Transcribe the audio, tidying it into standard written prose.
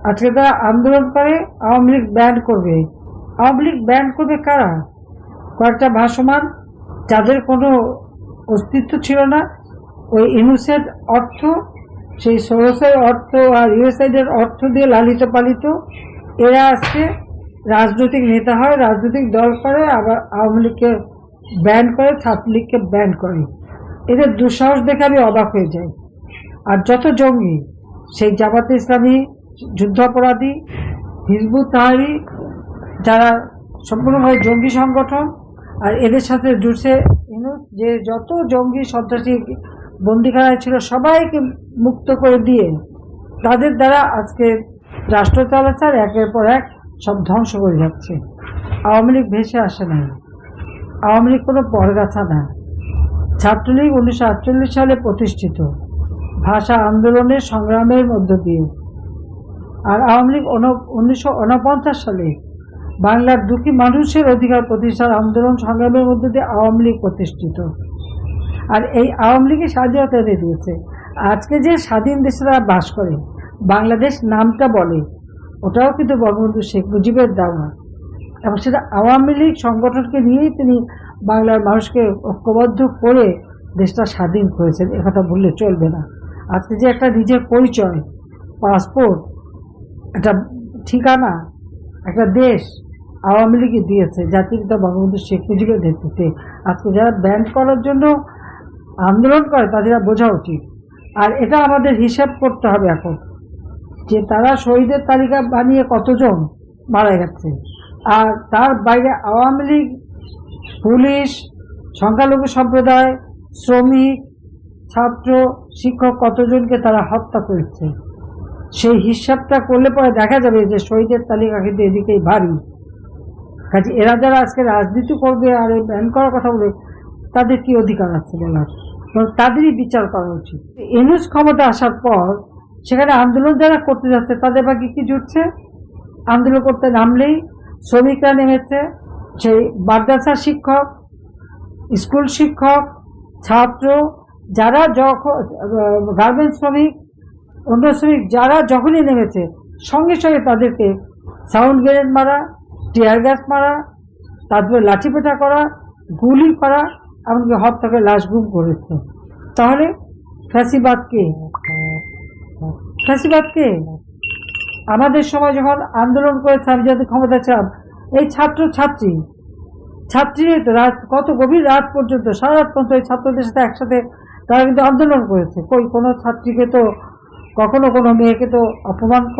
আজকে তারা আন্দোলন করে আওয়ামী লীগ ব্যান করবে। আওয়ামী লীগ ব্যান করবে কারা? কয়েকটা ভাসমান যাদের কোনো অস্তিত্ব ছিল না, ওই ইউনুসের অর্থ, সেই সরোসের অর্থ আর ইউএসআইডের অর্থ দিয়ে লালিত পালিত এরা আজকে রাজনৈতিক নেতা হয়, রাজনৈতিক দল করে, আবার আওয়ামী লীগকে ব্যান করে, ছাত্রলীগকে ব্যান করে। এদের দুঃসাহস দেখে আমি অবাক হয়ে যাই। আর যত জঙ্গি, সেই জামাতে ইসলামী, যুদ্ধাপরাধী, হিজবুত তাহরীর, যারা সম্পূর্ণভাবে জঙ্গি সংগঠন, আর এদের সাথে জুড়ছে যে যত জঙ্গি সন্ত্রাসী বন্দিখানায় ছিল সবাইকে মুক্ত করে দিয়ে তাদের দ্বারা আজকে রাষ্ট্র চালাচ্ছে, আর একের পর এক সব ধ্বংস করে যাচ্ছে। আওয়ামী লীগ ভেসে আসে নাই, আওয়ামী লীগ কোনো পরগাছা না। ছাত্রলীগ 1948 সালে প্রতিষ্ঠিত ভাষা আন্দোলনের সংগ্রামের মধ্য দিয়ে, আর আওয়ামী লীগ 1949 সালে বাংলার দুঃখী মানুষের অধিকার প্রতিষ্ঠার আন্দোলন সংগ্রামের মধ্য দিয়ে আওয়ামী লীগ প্রতিষ্ঠিত। আর এই আওয়ামী লীগের স্বাধীনতা এনে দিয়েছে। আজকে যে স্বাধীন দেশে তারা বাস করে, বাংলাদেশ নামটা বলে, ওটাও কিন্তু বঙ্গবন্ধু শেখ মুজিবের দেওয়া, এবং সেটা আওয়ামী লীগ সংগঠনকে নিয়েই তিনি বাংলার মানুষকে ঐক্যবদ্ধ করে দেশটা স্বাধীন করেছেন। একথা বললে চলবে না। আজকে যে একটা নিজের পরিচয়, পাসপোর্ট, একটা ঠিকানা, একটা দেশ আওয়ামী লীগই দিয়েছে, জাতির পিতা বঙ্গবন্ধু শেখ মুজিবের নেতৃত্বে। আজকে যারা ব্যান করার জন্য আন্দোলন করে তাদের বোঝা উচিত। আর এটা আমাদের হিসাব করতে হবে এখন, যে তারা শহীদের তালিকা বানিয়ে কতজন মারা গেছে, আর তার বাইরে আওয়ামী লীগ, পুলিশ, সংখ্যালঘু সম্প্রদায়, শ্রমিক, ছাত্র, শিক্ষক কতজনকে তারা হত্যা করেছে। সেই হিসাবটা করলে পরে দেখা যাবে যে শহীদের তালিকা কিন্তু এদিকেই ভারী। কাজে এরা যারা আজকে রাজনীতি করবে আর এই ব্যান করার কথা বলে, তাদের কি অধিকার আছে বলার? তাদেরই বিচার করা উচিত। ইউনূস ক্ষমতা আসার পর সেখানে আন্দোলন যারা করতে যাচ্ছে তাদের বাকি কি জুটছে? আন্দোলন করতে নামলেই শ্রমিকরা নেমেছে, সেই মাদ্রাসা শিক্ষক, স্কুল শিক্ষক, ছাত্র, যারা যখন গার্মেন্টস শ্রমিক, অন্য শ্রমিক, যারা যখনই নেমেছে সঙ্গে সঙ্গে তাদেরকে সাউন্ড গ্রেনেড মারা, টিয়ার গ্যাস মারা, তারপরে লাঠিপেটা করা, গুলি করা, এমনকি হত্যা করে লাশ গুম করেছে। তাহলে ফ্যাসিবাদ কে? ফ্যাসিবাদ কে? আমাদের সময় যখন আন্দোলন করেছে, আমি যাদের ক্ষমতা ছিলাম, এই ছাত্রীরা তো রাত, কত গভীর রাত পর্যন্ত, সারা রাত পর্যন্ত ওই ছাত্রদের সাথে একসাথে তারা কিন্তু আন্দোলন করেছে। কোনো ছাত্রীকে তো, কখনো কোনো মেয়েকে তো অপমান